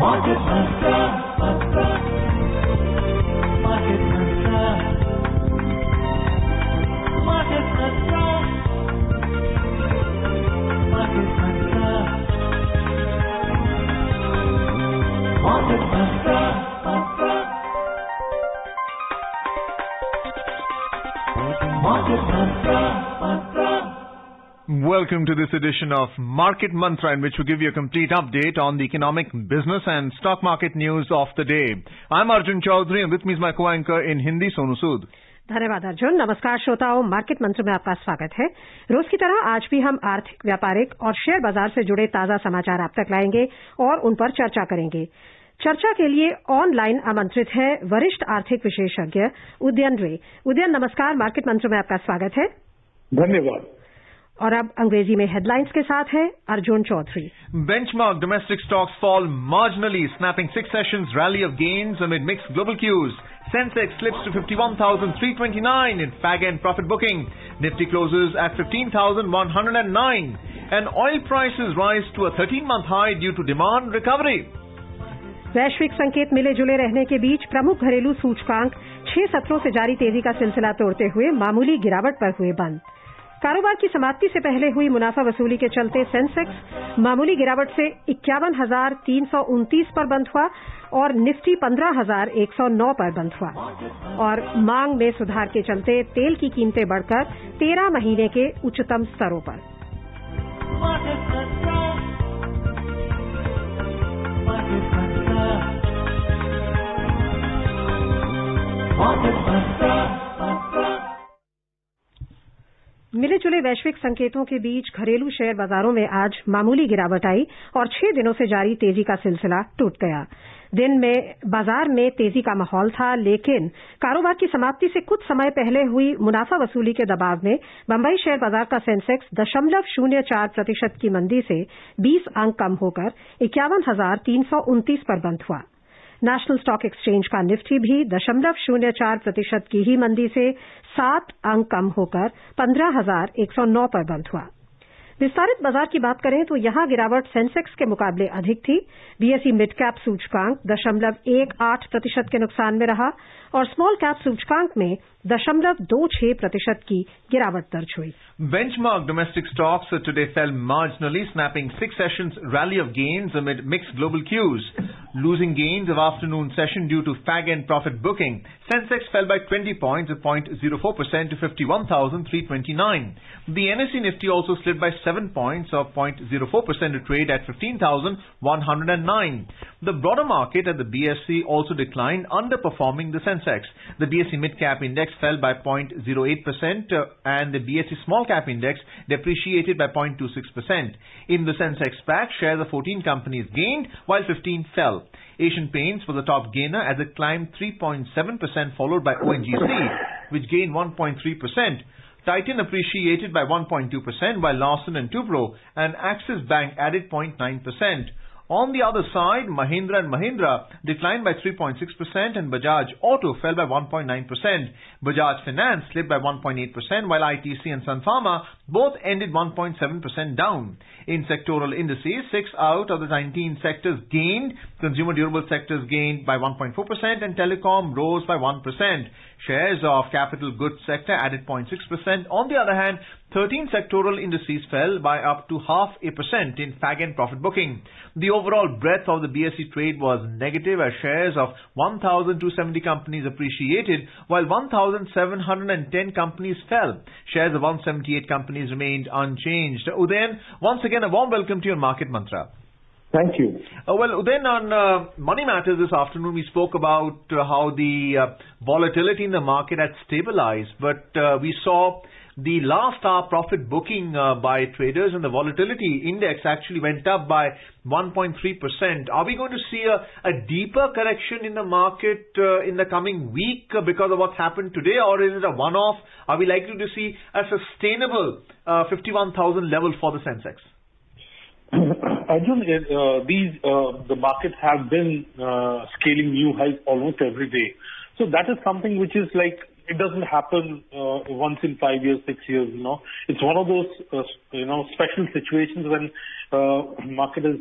Market Mantra, Market Mantra, Market Mantra, Market Mantra, Market Mantra, Market Mantra. Welcome to this edition of Market Mantra, in which we give you a complete update on the economic, business and stock market news of the day. I'm Arjun Chaudhary and with me is my co-anchor in Hindi, Sonu Sood. धन्यवाद अर्जुन। नमस्कार श्रोताओं, market मंत्र में आपका स्वागत है। रोज की तरह आज भी हम आर्थिक, व्यापारिक और शेयर बाजार से जुड़े ताजा समाचार आप तक लाएंगे और उन पर चर्चा करेंगे। चर्चा के लिए ऑनलाइन आमंत्रित है वरिष्ठ आर्थिक विशेषज्ञ उदयन रे। उदयन, नमस्कार। मार्केट मंत्र में आपका स्वागत है। धन्यवाद। और अब अंग्रेजी में हेडलाइंस के साथ है Arjun Chaudhary. Benchmark domestic stocks fall marginally, snapping 6 sessions rally of gains amid mixed global cues. Sensex slips to 51,329 in fag and profit booking. Nifty closes at 15,109 and oil prices rise to a 13-month high due to demand recovery. वैश्विक संकेत मिले जुले रहने के बीच प्रमुख घरेलू सूचकांक 6 सत्रों से जारी तेजी का सिलसिला तोड़ते हुए मामूली गिरावट पर हुए बंद। कारोबार की समाप्ति से पहले हुई मुनाफा वसूली के चलते सेंसेक्स मामूली गिरावट से 51,329 पर बंद हुआ और निफ्टी 15,109 पर बंद हुआ। और मांग में सुधार के चलते तेल की कीमतें बढ़कर 13 महीने के उच्चतम स्तरों पर। मिले जुले वैश्विक संकेतों के बीच घरेलू शेयर बाजारों में आज मामूली गिरावट आई और 6 दिनों से जारी तेजी का सिलसिला टूट गया। दिन में बाजार में तेजी का माहौल था, लेकिन कारोबार की समाप्ति से कुछ समय पहले हुई मुनाफा वसूली के दबाव में बंबई शेयर बाजार का सेंसेक्स 0.04% की मंदी से 20 अंक कम होकर 51,329 पर बंद हुआ। नेशनल स्टॉक एक्सचेंज का निफ्टी भी 0.04% की ही मंदी से 7 अंक कम होकर 15,109 पर बंद हुआ। विस्तारित बाजार की बात करें तो यहां गिरावट सेंसेक्स के मुकाबले अधिक थी। बीएसई मिड कैप सूचकांक 0.18% के नुकसान में रहा और स्मॉल कैप सूचकांक में 0.26% की गिरावट दर्ज हुई। Benchmark domestic stocks today fell marginally, snapping 6 sessions rally of gains amid mixed global cues. Losing gains of afternoon session due to fag and profit booking, Sensex fell by 20 points, 0.04% to 51,329. The NSE Nifty also slid by 7 points, 0.04% to trade at 15,109. The broader market at the BSE also declined, underperforming the Sensex. The BSE Mid Cap Index fell by 0.08% and the BSE Small Cap Index depreciated by 0.26%. In the Sensex pack, shares of 14 companies gained while 15 fell. Asian Paints was the top gainer as it climbed 3.7%, followed by ONGC, which gained 1.3%. Titan appreciated by 1.2%, while Larsen & Toubro and Axis Bank added 0.9%. On the other side, Mahindra & Mahindra declined by 3.6% and Bajaj Auto fell by 1.9%. Bajaj Finance slipped by 1.8%, while ITC and Sun Pharma both ended 1.7% down. In sectoral indices, 6 out of the 19 sectors gained. Consumer durable sectors gained by 1.4% and telecom rose by 1%. Shares of capital goods sector added 0.6%. On the other hand, 13 sectoral indices fell by up to 0.5% in fag and profit booking. The overall breadth of the BSE trade was negative as shares of 1,270 companies appreciated while 1,710 companies fell. Shares of 178 companies remained unchanged. Udayan, once again a warm welcome to your Market Mantra. Thank you. Well, then on Money Matters this afternoon, we spoke about how the volatility in the market had stabilized, but we saw the last hour profit booking by traders and the volatility index actually went up by 1.3%. Are we going to see a deeper correction in the market in the coming week because of what's happened today, or is it a one-off? Are we likely to see a sustainable 51,000 level for the Sensex? Arjun, the markets have been scaling new highs almost every day. So that is something which is like it doesn't happen once in 5 years, 6 years. It's one of those special situations when market is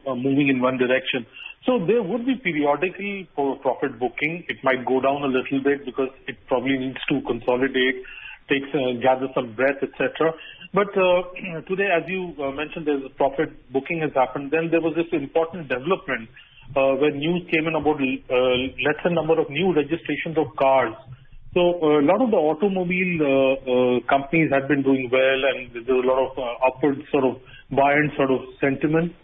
moving in one direction. So there would be periodically for profit booking. It might go down a little bit because it probably needs to consolidate, gather some breath, etc. But today, as you mentioned, there's a profit booking has happened. Then there was this important development where news came in about lesser number of new registrations of cars. So a lot of the automobile companies had been doing well, and there's a lot of upward sort of buy-in sort of sentiment.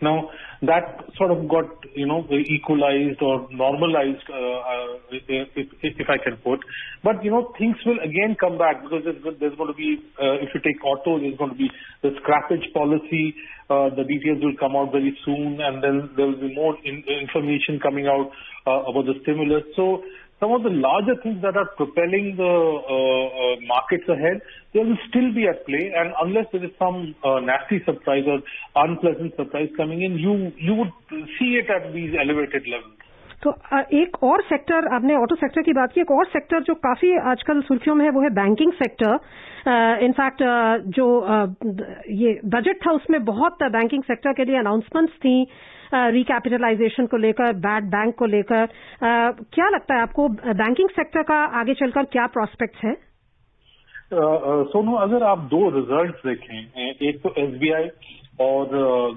Now that sort of got equalized or normalized, if I can put. But things will again come back because there's going to be, if you take auto, there's going to be the scrappage policy. The details will come out very soon, and then there will be more information coming out about the stimulus. So some of the larger things that are propelling the markets ahead, they will still be at play, and unless there is some nasty surprise or unpleasant surprise coming in, you would see it at these elevated levels. तो एक और sector, आपने auto sector की बात की, एक और sector जो काफी आजकल सुर्खियों में है वो है बैंकिंग सेक्टर। इनफैक्ट जो ये बजट था उसमें बहुत बैंकिंग सेक्टर के लिए अनाउंसमेंट्स थी, रिकैपिटलाइजेशन को लेकर, बैड बैंक को लेकर। क्या लगता है आपको बैंकिंग सेक्टर का आगे चलकर क्या प्रोस्पेक्ट्स है? सोनू, अगर आप दो रिजल्ट्स देखें, एक तो एसबीआई और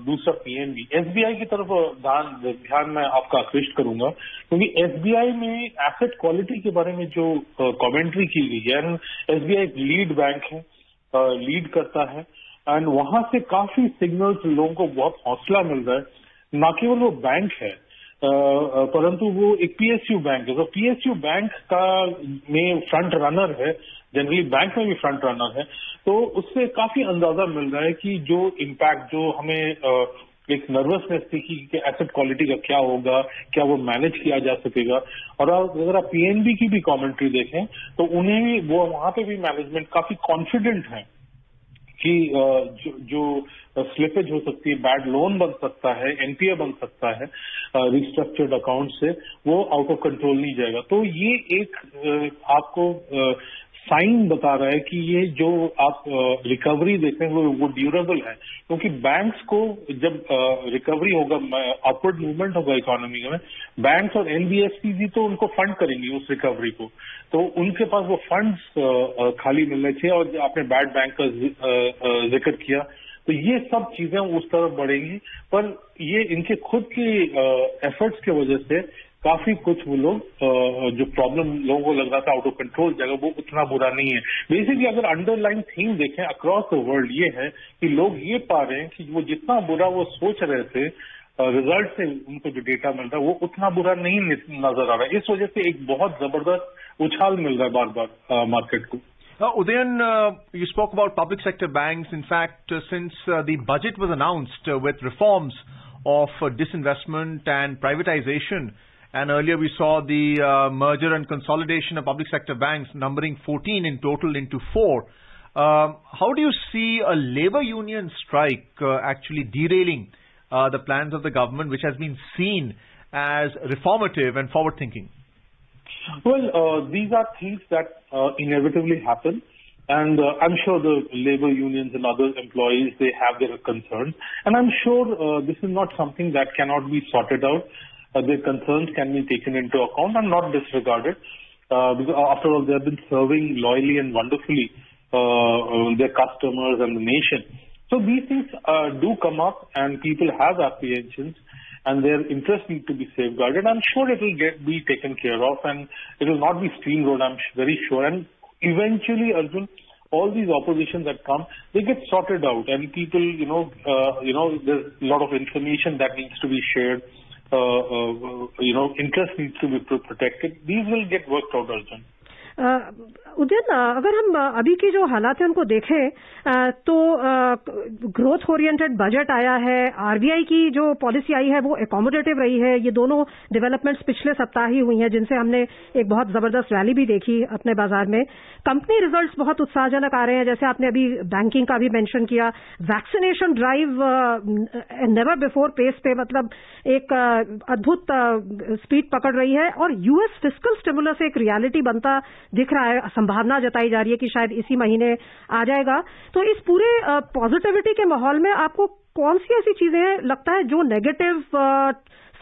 दूसरा पीएनबी। एसबीआई की तरफ ध्यान मैं आपका आकृष्ट करूंगा, क्योंकि एसबीआई में एसेट क्वालिटी के बारे में जो कमेंट्री की गई है, एसबीआई एक लीड बैंक है, लीड करता है, एंड वहां से काफी सिग्नल्स लोगों को बहुत हौसला मिल रहा है। न केवल वो बैंक है, परंतु वो एक पीएसयू बैंक है। तो पीएसयू बैंक का में फ्रंट रनर है, जनरली बैंक में भी फ्रंट रनर है, तो उससे काफी अंदाजा मिल रहा है कि जो इम्पैक्ट जो हमें एक नर्वसनेस थी कि एसेट क्वालिटी का क्या होगा, क्या वो मैनेज किया जा सकेगा। और अगर आप पीएनबी की भी कमेंट्री देखें तो उन्हें भी वो वहां पे भी मैनेजमेंट काफी कॉन्फिडेंट है कि जो स्लिपेज हो सकती है, बैड लोन बन सकता है, एनपीए बन सकता है रिस्ट्रक्चर्ड अकाउंट से, वो आउट ऑफ कंट्रोल नहीं जाएगा। तो ये एक आपको साइन बता रहा है कि ये जो आप रिकवरी देख रहे हैं वो ड्यूरेबल है, क्योंकि बैंक्स को जब रिकवरी होगा, अपवर्ड मूवमेंट होगा इकोनॉमी में, बैंक्स और एनबीएफसी भी तो उनको फंड करेंगे उस रिकवरी को, तो उनके पास वो फंड्स खाली मिलने चाहिए। और आपने बैड बैंक का जिक्र किया, तो ये सब चीजें उस तरफ बढ़ेंगी, पर ये इनके खुद की एफर्ट्स की वजह से काफी कुछ वो लोग जो प्रॉब्लम लोगों को लग रहा था आउट ऑफ कंट्रोल जाएगा, वो उतना बुरा नहीं है। बेसिकली अगर अंडरलाइन थीम देखें अक्रॉस द वर्ल्ड, ये है कि लोग ये पा रहे हैं कि वो जितना बुरा वो सोच रहे थे, रिजल्ट से उनको जो डेटा मिल रहा है वो उतना बुरा नहीं नजर आ रहा है। इस वजह से एक बहुत जबरदस्त उछाल मिल रहा है बार बार मार्केट को। Udayan, you spoke about public sector banks. In fact, since the budget was announced with reforms of disinvestment and privatization, and earlier we saw the merger and consolidation of public sector banks numbering 14 in total into 4. How do you see a labor union strike actually derailing the plans of the government, which has been seen as reformative and forward-thinking? Well, these are things that inevitably happen, and I'm sure the labor unions and other employees, they have their concerns, and I'm sure this is not something that cannot be sorted out. Their concerns can be taken into account and not disregarded, because after all, they have been serving loyally and wonderfully their customers and the nation. So these things do come up, and people have apprehensions, and their interests need to be safeguarded. I'm sure it will be taken care of, and it will not be steamrolled, I'm very sure. And eventually, Arjun, all these oppositions that come, they get sorted out, and people, there's a lot of information that needs to be shared. Interest needs to be protected. These will get worked out, Arjun. Udayan, अगर हम अभी की जो हालात है उनको देखें तो ग्रोथ ओरिएंटेड बजट आया है, आरबीआई की जो पॉलिसी आई है वो एकोमोडेटिव रही है। ये दोनों डेवलपमेंट्स पिछले सप्ताह ही हुई हैं जिनसे हमने एक बहुत जबरदस्त रैली भी देखी अपने बाजार में। कंपनी रिजल्ट्स बहुत उत्साहजनक आ रहे हैं, जैसे आपने अभी बैंकिंग का भी मेंशन किया। Vaccination drive never before pace पे, मतलब एक अद्भुत स्पीड पकड़ रही है। और यूएस फिस्कल स्टिमुलस एक रियलिटी बनता दिख रहा है, संभावना जताई जा रही है कि शायद इसी महीने आ जाएगा। तो इस पूरे पॉजिटिविटी के माहौल में आपको कौन सी ऐसी चीजें लगता है जो नेगेटिव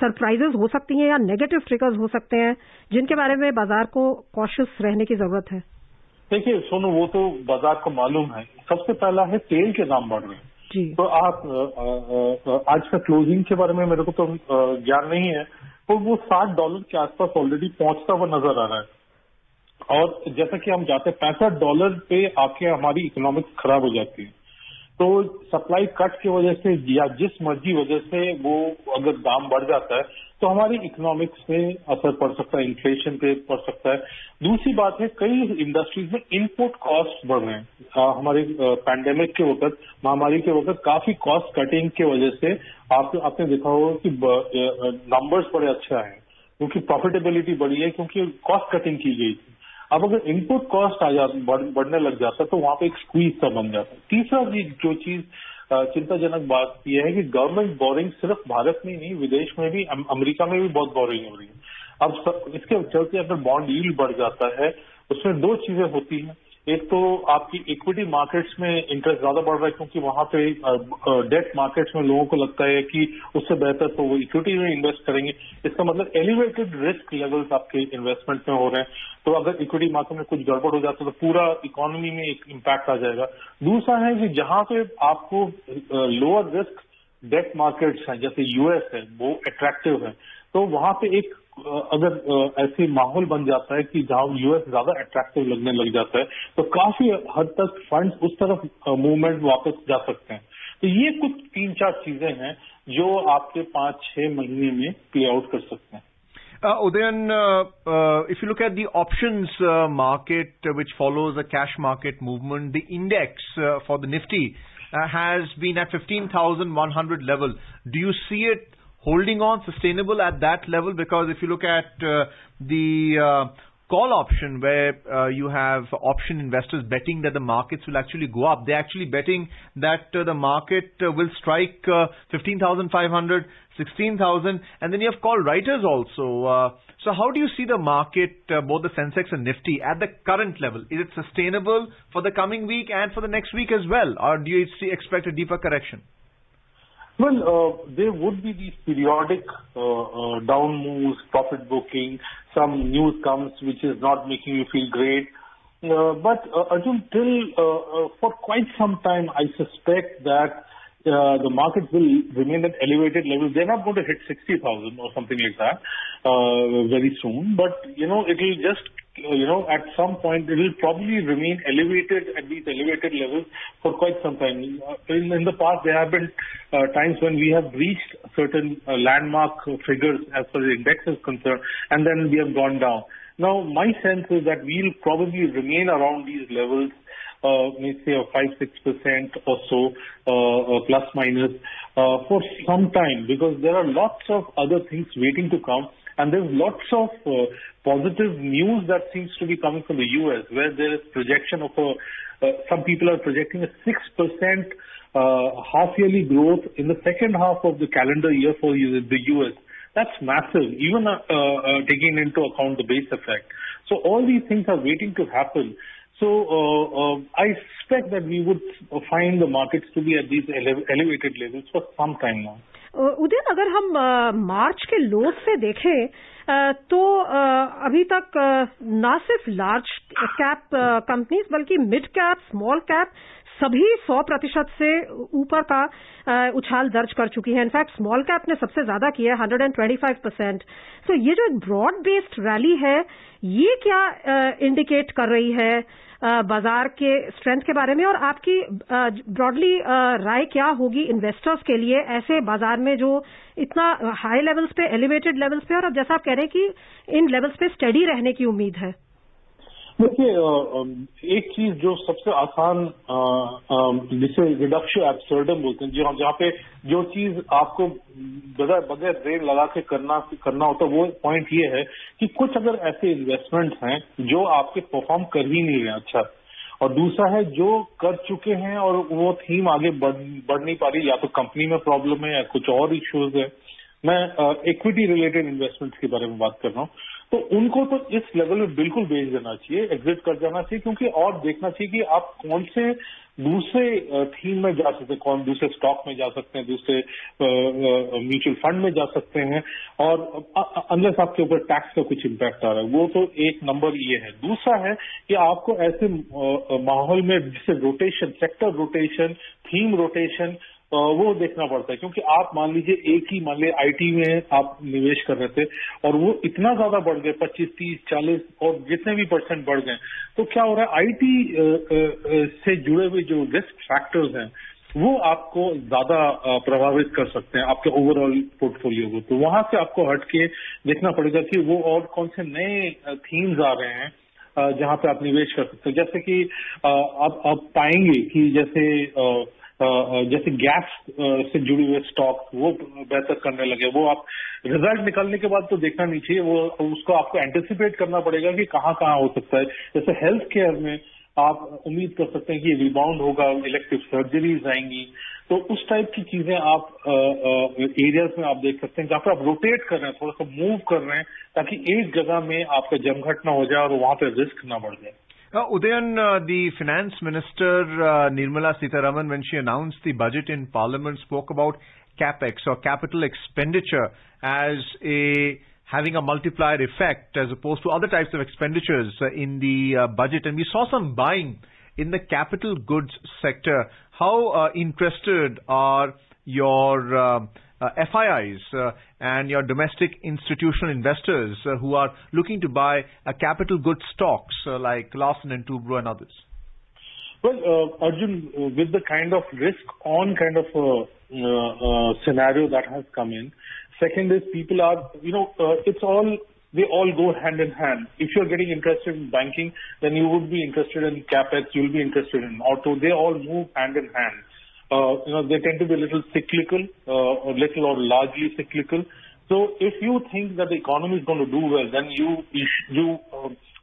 सरप्राइजेस हो सकती हैं या नेगेटिव ट्रिगर्स हो सकते हैं जिनके बारे में बाजार को कॉशियस रहने की जरूरत है? देखिए सोनू, वो तो बाजार को मालूम है। सबसे पहला है तेल के दाम बढ़ रहे हैं जी। तो आप आज का क्लोजिंग के बारे में मेरे को तो ज्ञान नहीं है, तो वो $60 के आसपास ऑलरेडी पहुंचता हुआ नजर आ रहा है। और जैसा कि हम जाते हैं $65 पे आके हमारी इकोनॉमिक्स खराब हो जाती है। तो सप्लाई कट की वजह से या जिस मर्जी वजह से वो अगर दाम बढ़ जाता है तो हमारी इकोनॉमिक्स पे असर पड़ सकता है, इन्फ्लेशन पे पड़ सकता है। दूसरी बात है, कई इंडस्ट्रीज में इनपुट कॉस्ट बढ़ रहे हैं। हमारे पैंडेमिक के वक्त, महामारी के वक्त काफी कॉस्ट कटिंग की वजह से आपने देखा होगा कि नंबर्स बड़े अच्छे आए हैं क्योंकि प्रॉफिटेबिलिटी बढ़ी है, क्योंकि कॉस्ट कटिंग की गई थी। अब अगर इनपुट कॉस्ट बढ़ने लग जाता है तो वहां पे एक स्क्वीज सा बन जाता है। तीसरा जो चीज चिंताजनक बात यह है कि गवर्नमेंट बोरिंग सिर्फ भारत में ही नहीं, विदेश में भी, अमेरिका में भी बहुत बोरिंग हो रही है। अब इसके चलते अगर बॉन्ड यील्ड बढ़ जाता है, उसमें दो चीजें होती हैं। एक तो आपकी इक्विटी मार्केट्स में इंटरेस्ट ज्यादा बढ़ रहा है क्योंकि वहां पे डेट मार्केट्स में लोगों को लगता है कि उससे बेहतर तो वो इक्विटी में इन्वेस्ट करेंगे। इसका मतलब एलिवेटेड रिस्क लेवल्स आपके इन्वेस्टमेंट में हो रहे हैं। तो अगर इक्विटी मार्केट में कुछ गड़बड़ हो जाता है तो पूरा इकोनॉमी में एक इम्पैक्ट आ जाएगा। दूसरा है कि जहां पे आपको लोअर रिस्क डेट मार्केट्स हैं, जैसे यूएस है, वो अट्रैक्टिव है, तो वहां पे एक अगर ऐसे माहौल बन जाता है कि जहां यूएस ज्यादा अट्रैक्टिव लगने लग जाता है तो काफी हद तक फंड्स उस तरफ मूवमेंट वापस जा सकते हैं। तो ये कुछ 3-4 चीजें हैं जो आपके 5-6 महीने में प्ले आउट कर सकते हैं। Udayan, if you look at the options market, which follows a cash market movement, the index for the Nifty has been at 15,100 level. Do you see it holding on sustainable at that level? Because if you look at the call option where you have option investors betting that the markets will actually go up, they're actually betting that the market will strike 15,500, 16,000, and then you have call writers also. So how do you see the market, both the Sensex and Nifty, at the current level? Is it sustainable for the coming week and for the next week as well, or do you expect a deeper correction? Well, there would be these periodic down moves, profit booking, some news comes which is not making you feel great. But Arjun, for quite some time, I suspect that the markets will remain at elevated levels. They're not going to hit 60,000 or something like that very soon. But, it will just, at some point, it will probably remain elevated at these elevated levels for quite some time. In the past, there have been times when we have reached certain landmark figures as far as the index is concerned, and then we have gone down. Now, my sense is that we'll probably remain around these levels, let's say 5-6% or so, plus minus, for some time, because there are lots of other things waiting to come. And there's lots of positive news that seems to be coming from the U.S., where there is projection of some people are projecting a 6% half-yearly growth in the second half of the calendar year for the U.S. That's massive, even taking into account the base effect. So all these things are waiting to happen. So I suspect that we would find the markets to be at these elevated levels for some time now. Udayan, अगर हम मार्च के लोज से देखें तो अभी तक ना सिर्फ लार्ज कैप कंपनीज बल्कि मिड कैप, स्मॉल कैप सभी 100% से ऊपर का उछाल दर्ज कर चुकी है। इनफैक्ट स्मॉल कैप ने सबसे ज्यादा किया है, 125%। तो ये जो ब्रॉड बेस्ड रैली है, ये क्या इंडिकेट कर रही है बाजार के स्ट्रेंथ के बारे में, और आपकी ब्रॉडली राय क्या होगी इन्वेस्टर्स के लिए ऐसे बाजार में जो इतना हाई लेवल्स पे, एलिवेटेड लेवल्स पे, और अब जैसा आप कह रहे हैं कि इन लेवल्स पे स्टडी रहने की उम्मीद है? देखिए, एक चीज जो सबसे आसान जिसे रिडक्शन एब्सर्डम बोलते हैं, जहाँ पे जो चीज आपको बगैर रेल लगा के करना होता है, वो पॉइंट ये है कि कुछ अगर ऐसे इन्वेस्टमेंट्स हैं जो आपके परफॉर्म कर ही नहीं रहे अच्छा, और दूसरा है जो कर चुके हैं और वो थीम आगे बढ़ नहीं पा रही, या तो कंपनी में प्रॉब्लम है या कुछ और इश्यूज है। मैं इक्विटी रिलेटेड इन्वेस्टमेंट्स के बारे में बात कर रहा हूँ, तो उनको तो इस लेवल में बिल्कुल बेच देना चाहिए, एग्जिट कर जाना चाहिए, क्योंकि और देखना चाहिए कि आप कौन से दूसरे थीम में जा सकते हैं, कौन दूसरे स्टॉक में जा सकते हैं, दूसरे म्यूचुअल फंड में जा सकते हैं, और अनलेस आपके ऊपर टैक्स का कुछ इम्पैक्ट आ रहा है, वो तो एक नंबर ये है। दूसरा है कि आपको ऐसे माहौल में जिसे rotation, sector rotation, theme rotation, वो देखना पड़ता है, क्योंकि आप मान लीजिए मान लिया आईटी में आप निवेश कर रहे थे और वो इतना ज्यादा बढ़ गए, 25, 30, 40 और जितने भी % बढ़ गए, तो क्या हो रहा है, आईटी से जुड़े हुए जो रिस्क फैक्टर्स हैं वो आपको ज्यादा प्रभावित कर सकते हैं आपके ओवरऑल पोर्टफोलियो को। तो वहां से आपको हट के देखना पड़ेगा कि वो और कौन से नए थीम्स आ रहे हैं जहां पे आप निवेश कर सकते हैं। जैसे कि आप पाएंगे कि जैसे गैस से जुड़े हुए स्टॉक वो बेहतर करने लगे, वो आप रिजल्ट निकलने के बाद तो देखना नहीं चाहिए, वो उसको आपको एंटिसिपेट करना पड़ेगा कि कहाँ हो सकता है। जैसे हेल्थ केयर में आप उम्मीद कर सकते हैं कि रिबाउंड होगा, इलेक्टिव सर्जरीज आएंगी, तो उस टाइप की चीजें आप एरियाज में आप देख सकते हैं जहाँ पे आप रोटेट कर रहे हैं, थोड़ा सा मूव कर रहे हैं, ताकि एक जगह में आपका जमघट ना हो जाए और वहां पे रिस्क ना बढ़ जाए। Udayan, the finance minister, Nirmala Sitharaman, when she announced the budget in Parliament, spoke about capex or capital expenditure as having a multiplier effect as opposed to other types of expenditures in the budget. And we saw some buying in the capital goods sector. How interested are your FIIs and your domestic institutional investors who are looking to buy capital goods stocks like Larsen & Toubro and others? Well, Arjun, with the kind of risk-on kind of scenario that has come in, second is people are, they all go hand in hand. If you're getting interested in banking, then you would be interested in capex, you'll be interested in auto. They all move hand in hand. They tend to be a little cyclical, or little or largely cyclical. So if you think that the economy is going to do well, then you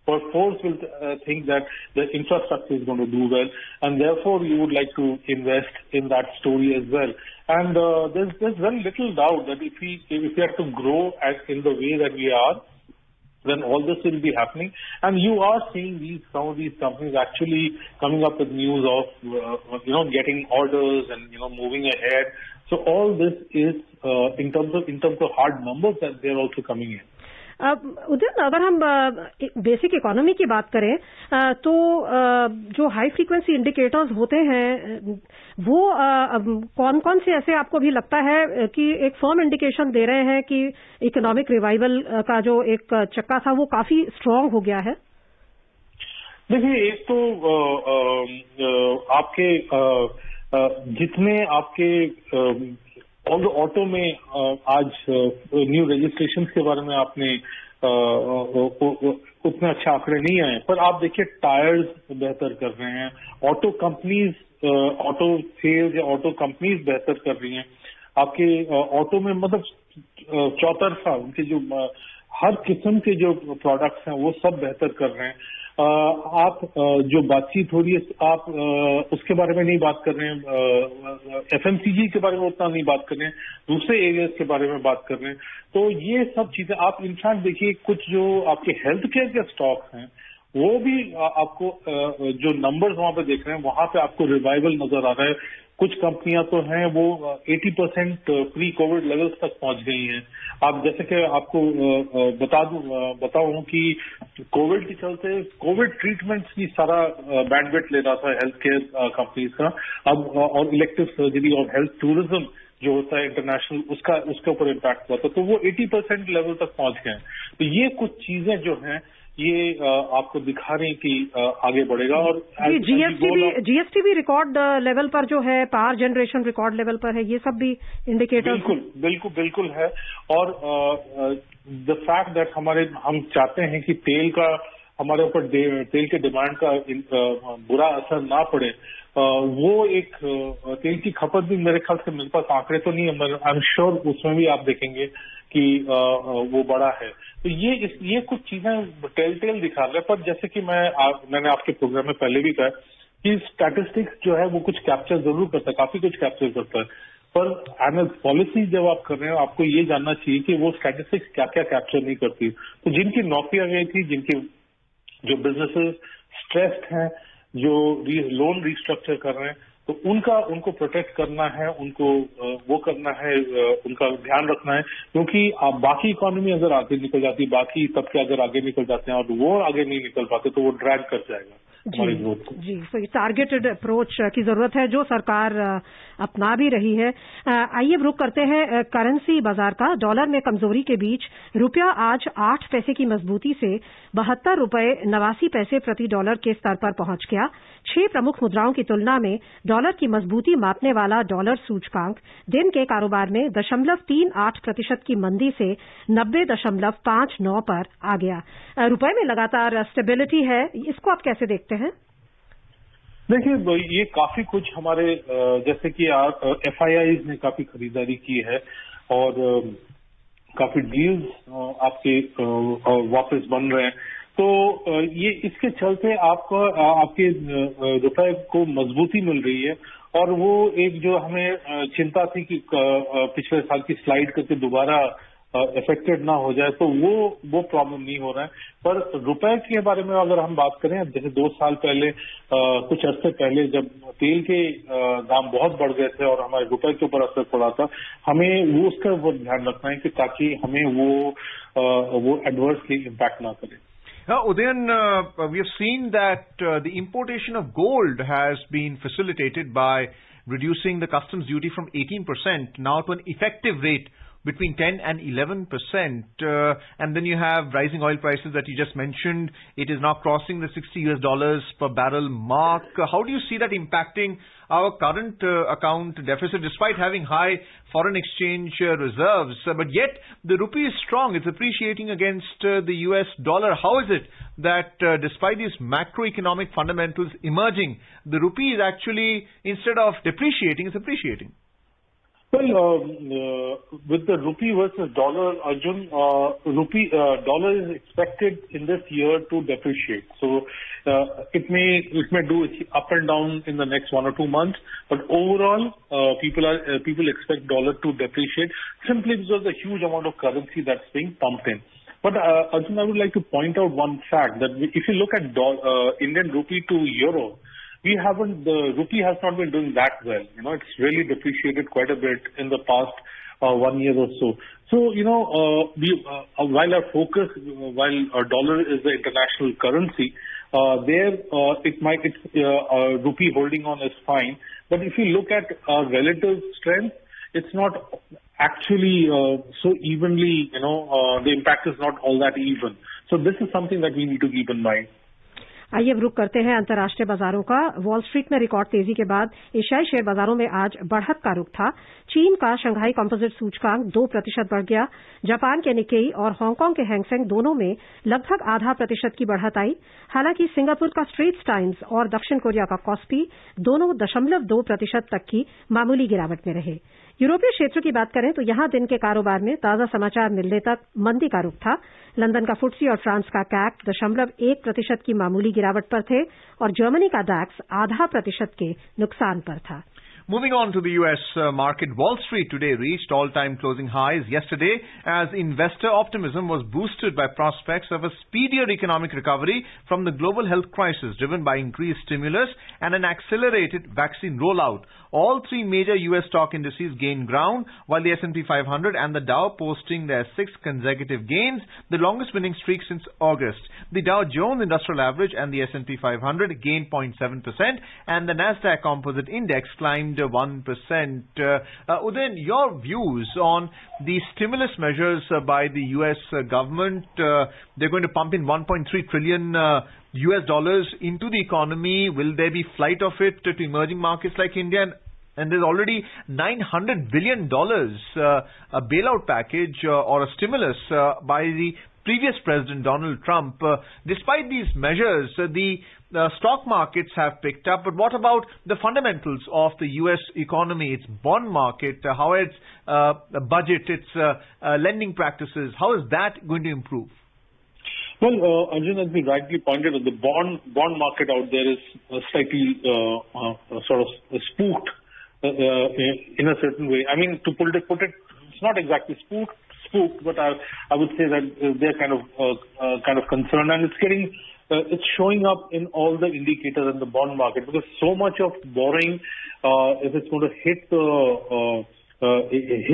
per force will think that the infrastructure is going to do well, and therefore you would like to invest in that story as well. And there's very little doubt that if we have to grow in the way that we are, then all this will be happening. And you are seeing some of these companies actually coming up with news of getting orders and moving ahead. So all this is in terms of hard numbers that they're also coming in. Udayan, अगर हम basic economy की बात करें तो जो high frequency indicators होते हैं वो कौन कौन से ऐसे आपको भी लगता है कि एक फर्म इंडिकेशन दे रहे हैं कि इकोनॉमिक रिवाइवल का जो एक चक्का था वो काफी स्ट्रांग हो गया है? देखिए, एक तो आपके जितने आपके ऑटो में आज न्यू रजिस्ट्रेशन के बारे में आपने उतने अच्छे आंकड़े नहीं आए, पर आप देखिए टायर्स बेहतर कर रहे हैं, ऑटो कंपनीज, ऑटो सेल्स या ऑटो कंपनीज बेहतर कर रही हैं आपके ऑटो में, मतलब चौतरफा उनके जो हर किस्म के जो प्रोडक्ट्स हैं वो सब बेहतर कर रहे हैं। आप जो बातचीत हो रही है आप उसके बारे में नहीं बात कर रहे हैं, एफएमसीजी के बारे में उतना नहीं बात कर रहे हैं, दूसरे एरियाज के बारे में बात कर रहे हैं। तो ये सब चीजें आप इनफैक्ट देखिए, कुछ जो आपके हेल्थ केयर के स्टॉक्स हैं वो भी आपको जो नंबर्स वहां पे देख रहे हैं वहां पे आपको रिवाइवल नजर आ रहा है। कुछ कंपनियां तो हैं वो 80% प्री कोविड लेवल्स तक पहुंच गई हैं। आप जैसे कि आपको बताऊं कि कोविड के चलते कोविड ट्रीटमेंट्स की सारा बैंडविड्थ ले रहा था हेल्थ केयर कंपनीज का, अब और इलेक्टिव सर्जरी और हेल्थ टूरिज्म जो होता है इंटरनेशनल उसके ऊपर इम्पैक्ट हुआ था, तो वो 80% लेवल तक पहुंच गए हैं। तो ये कुछ चीजें जो हैं ये आपको दिखा रहे हैं कि आगे बढ़ेगा। और जीएसटी भी रिकॉर्ड लेवल पर जो है, पावर जनरेशन रिकॉर्ड लेवल पर है, ये सब भी इंडिकेटर बिल्कुल है। और द फैक्ट दैट हम चाहते हैं कि तेल का हमारे ऊपर तेल के डिमांड का बुरा असर ना पड़े, वो एक तेल की खपत भी मेरे ख्याल से मेरे पास आंकड़े तो नहीं है, आई एम श्योर उसमें भी आप देखेंगे कि वो बड़ा है। तो ये कुछ चीजें टेल दिखा रहे हैं। पर जैसे कि मैंने आपके प्रोग्राम में पहले भी कहा कि स्टैटिस्टिक्स जो है वो कुछ कैप्चर जरूर करता है, काफी कुछ कैप्चर करता है, पर एज पॉलिसी जब आप कर रहे हो आपको ये जानना चाहिए कि वो स्टैटिस्टिक्स क्या क्या कैप्चर नहीं करती। तो जिनकी नौकरियां गई थी, जिनके जो बिजनेसेस स्ट्रेस्ड हैं, जो लोन रिस्ट्रक्चर कर रहे हैं, तो उनको प्रोटेक्ट करना है, उनको वो करना है, उनका ध्यान रखना है, क्योंकि आप बाकी इकोनॉमी अगर आगे निकल जाती, बाकी तबके अगर आगे निकल जाते हैं और वो आगे नहीं निकल पाते तो वो ड्रैग कर जाएगा हमारी ग्रोथ को। जी, तो ये टारगेटेड अप्रोच की जरूरत है जो सरकार अपना भी रही है। आइए रुक करते हैं करेंसी बाजार का। डॉलर में कमजोरी के बीच रुपया आज 8 पैसे की मजबूती से 72 रुपए 89 पैसे प्रति डॉलर के स्तर पर पहुंच गया। 6 प्रमुख मुद्राओं की तुलना में डॉलर की मजबूती मापने वाला डॉलर सूचकांक दिन के कारोबार में 0.38% की मंदी से 90.59 पर आ गया। रुपए में लगातार स्टेबिलिटी है, इसको आप कैसे देखते हैं? देखिए, ये काफी कुछ हमारे जैसे कि FIIs ने काफी खरीदारी की है और काफी डील्स आपके वापस बन रहे हैं, तो ये इसके चलते आपके रुपए को मजबूती मिल रही है। और वो एक जो हमें चिंता थी कि पिछले साल की स्लाइड करके दोबारा अफेक्टेड ना हो जाए, तो वो प्रॉब्लम नहीं हो रहा है। पर रुपए के बारे में अगर हम बात करें, जैसे 2 साल पहले कुछ अर्से पहले जब तेल के दाम बहुत बढ़ गए थे और हमारे रुपए के ऊपर असर पड़ा था, हमें वो उसका बहुत ध्यान रखना है कि ताकि हमें वो एडवर्सली इम्पैक्ट ना करे। Udayan, we have seen that the importation of gold has been facilitated by reducing the customs duty from 18% now to an effective rate between 10 and 11%. And then you have rising oil prices that you just mentioned. It is now crossing the $60 per barrel mark. How do you see that impacting our current account deficit despite having high foreign exchange reserves? But yet the rupee is strong. It's appreciating against the US dollar. How is it that despite these macroeconomic fundamentals emerging, the rupee is actually, instead of depreciating, it's appreciating? Well, with the rupee versus dollar, Arjun, dollar is expected in this year to depreciate. So it may do up and down in the next 1 or 2 months, but overall, people expect dollar to depreciate simply because of the huge amount of currency that's being pumped in. But Arjun, I would like to point out one fact that if you look at Indian rupee to euro, the rupee has not been doing that well. It's really depreciated quite a bit in the past 1 year or so. So, while our dollar is the international currency, rupee holding on is fine. But if you look at our relative strength, it's not actually so evenly, the impact is not all that even. So this is something that we need to keep in mind. आइए अब रुक करते हैं अंतर्राष्ट्रीय बाजारों का। Wall street में record तेजी के बाद एशियाई शेयर बाजारों में आज बढ़त का रुख था। चीन का शंघाई कंपोजिट सूचकांक 2% बढ़ गया। जापान के निक्केई और हांगकांग के हैंगसेंग दोनों में लगभग 0.5% की बढ़त आई। हालांकि सिंगापुर का स्ट्रेट्स टाइम्स और दक्षिण कोरिया का कॉस्पी दोनों 0.2% तक की मामूली गिरावट में रहे। यूरोपीय क्षेत्र की बात करें तो यहां दिन के कारोबार में ताजा समाचार मिलने तक मंदी का रुख था। लंदन का फुट्सी और फ्रांस का कैक 0.1% की मामूली गिरावट पर थे और जर्मनी का डैक्स 0.5% के नुकसान पर था। Moving on to the U.S. market, Wall Street today reached all-time closing highs yesterday as investor optimism was boosted by prospects of a speedier economic recovery from the global health crisis driven by increased stimulus and an accelerated vaccine rollout. All 3 major U.S. stock indices gained ground, while the S&P 500 and the Dow posting their 6th consecutive gains, the longest winning streak since August. The Dow Jones Industrial Average and the S&P 500 gained 0.7%, and the Nasdaq Composite Index climbed 1%. Udayan, your views on the stimulus measures by the U.S. government. They're going to pump in $1.3 trillion US dollars into the economy. Will there be flight of it to emerging markets like India? And there's already $900 billion a bailout package or a stimulus by the previous President Donald Trump. Despite these measures, the stock markets have picked up. But what about the fundamentals of the U.S. economy, its bond market, how its budget, its lending practices, how is that going to improve? Well, Arjun, as we rightly pointed out, the bond market out there is slightly sort of spooked in a certain way. I mean, to put it, it's not exactly spooked, but I would say that they're kind of concerned, and it's showing up in all the indicators in the bond market, because so much of borrowing, if it's going to hit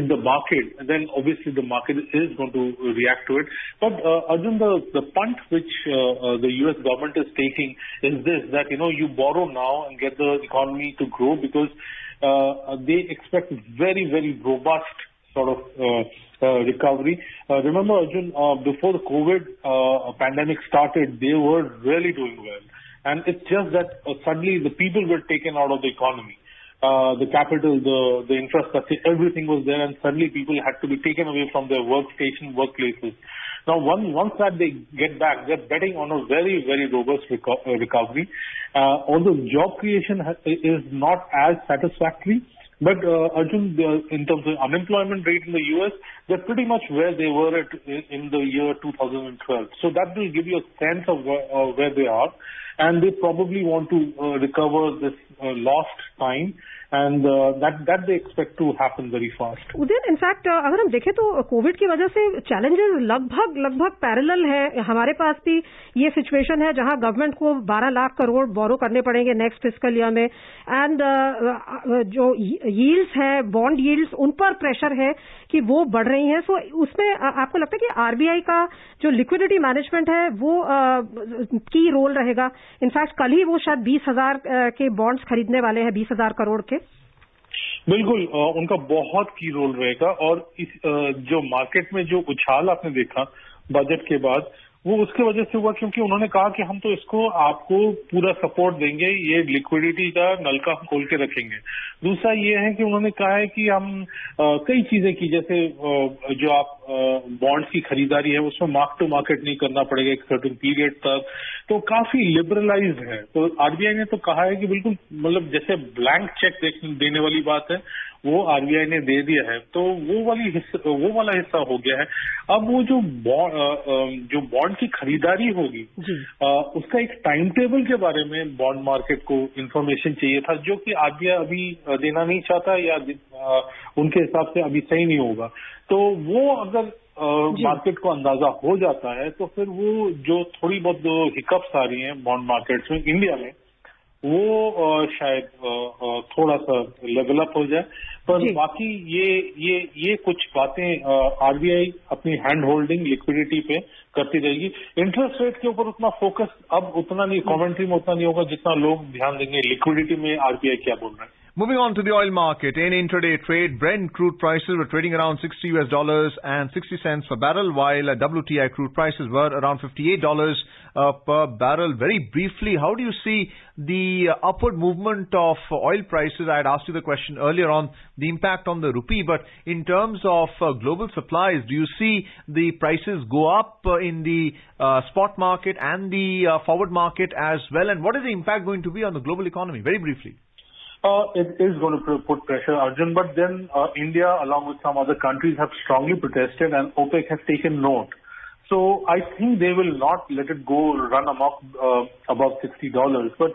the market, then obviously the market is going to react to it. But Arjun, the punt which the U.S. government is taking is this, that you borrow now and get the economy to grow, because they expect very, very robust sort of recovery. Remember, Arjun, before the COVID pandemic started, they were really doing well. And it's just that suddenly the people were taken out of the economy. The capital, the infrastructure, everything was there, and suddenly people had to be taken away from their workplaces. Now, once that they get back, they're betting on a very, very robust recovery. Although job creation is not as satisfactory, but Arjun, in terms of unemployment rate in the U.S., they're pretty much where they were in the year 2012. So that will give you a sense of where they are, and they probably want to recover this lost time, and that they expect to happen very fast. Udayan, in fact अगर हम देखें तो Covid की वजह से challenges लगभग parallel है. हमारे पास भी ये सिचुएशन है जहां गवर्नमेंट को 12 लाख करोड़ बोरो करने पड़ेंगे नेक्स्ट फिस्कल ईयर में, एंड जो यील्ड्स है, बॉन्ड यील्ड्स, उन पर प्रेशर है कि वो बढ़ रही हैं. सो उसमें आपको लगता है कि आरबीआई का जो लिक्विडिटी मैनेजमेंट है वो की रोल रहेगा? इनफैक्ट कल ही वो शायद 20,000 के बॉन्ड्स खरीदने वाले हैं, 20,000 करोड़ के. बिल्कुल, उनका बहुत की रोल रहेगा. और इस जो मार्केट में जो उछाल आपने देखा बजट के बाद, वो उसके वजह से हुआ क्योंकि उन्होंने कहा कि हम तो इसको आपको पूरा सपोर्ट देंगे, ये लिक्विडिटी का नलका हम खोल के रखेंगे. दूसरा ये है कि उन्होंने कहा है कि हम कई चीजें की, जैसे जो आप बॉन्ड्स की खरीदारी है उसमें मार्क टू मार्केट नहीं करना पड़ेगा एक सर्टेन पीरियड तक, तो काफी लिबरलाइज्ड है. तो आरबीआई ने तो कहा है कि बिल्कुल, मतलब जैसे ब्लैंक चेक देने वाली बात है वो आरबीआई ने दे दिया है, तो वो वाला हिस्सा हो गया है. अब वो जो बॉन्ड की खरीदारी होगी, उसका एक टाइम टेबल के बारे में बॉन्ड मार्केट को इंफॉर्मेशन चाहिए था, जो कि आरबीआई अभी देना नहीं चाहता, या उनके हिसाब से अभी सही नहीं होगा. तो वो अगर मार्केट को अंदाजा हो जाता है, तो फिर वो जो थोड़ी बहुत जो हिकअप्स आ रही हैं बॉन्ड मार्केट्स में इंडिया में, वो शायद थोड़ा सा लेवल अप हो जाए. पर बाकी ये कुछ बातें आरबीआई अपनी हैंड होल्डिंग लिक्विडिटी पे करती रहेगी. इंटरेस्ट रेट के ऊपर उतना फोकस अब उतना नहीं, कमेंट्री में उतना नहीं होगा जितना लोग ध्यान देंगे लिक्विडिटी में आरबीआई क्या बोल रहा है. Moving on to the oil market. In intraday trade, Brent crude prices were trading around $60.60 per barrel, while WTI crude prices were around $58 per barrel. Very briefly, how do you see the upward movement of oil prices? I had asked you the question earlier on the impact on the rupee, but in terms of global supplies, do you see the prices go up in the spot market and the forward market as well? And what is the impact going to be on the global economy? Very briefly. It is going to put pressure, Arjun, but then India, along with some other countries, have strongly protested, and OPEC has taken note. So I think they will not let it go run amok above $60. But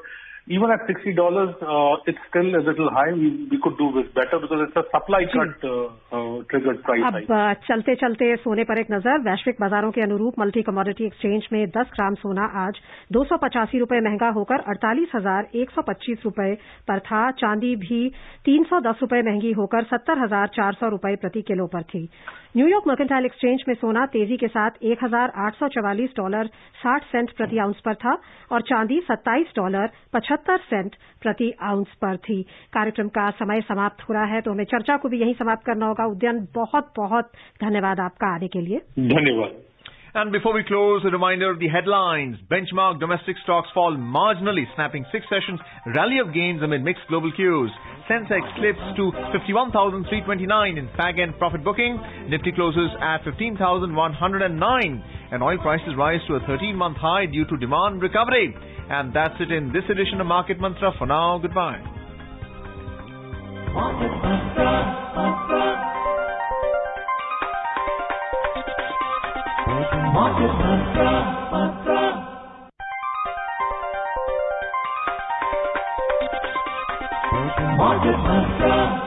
even at $60, it's still a little high. We could do this better because it's a supply cut triggered price hike. अब चलते चलते सोने पर एक नजर. वैश्विक बाजारों के अनुरूप मल्टी कमोडिटी एक्सचेंज में 10 ग्राम सोना आज 285 रुपए महंगा होकर 48,125 रुपए पर था. चांदी भी 310 रुपए महंगी होकर 70,400 रुपए प्रति किलो पर थी. न्यूयॉर्क मर्केंटाइल एक्सचेंज में सोना तेजी के साथ $1,844.60 प्रति आउंस पर था और चांदी $27.75 प्रति आउंस पर थी. कार्यक्रम का समय समाप्त हो रहा है, तो हमें चर्चा को भी यहीं समाप्त करना होगा. उद्यन, बहुत बहुत धन्यवाद आपका आने के लिए. धन्यवाद. And before we close, a reminder of the headlines. Benchmark domestic stocks fall marginally, snapping 6 sessions rally of gains amid mixed global cues. Sensex slips to 51,329 in fag and profit booking. Nifty closes at 15,109. And oil prices rise to a 13-month high due to demand recovery. And that's it in this edition of Market Mantra. For now, goodbye. Market Mantra. Market Mantra. Market Mantra.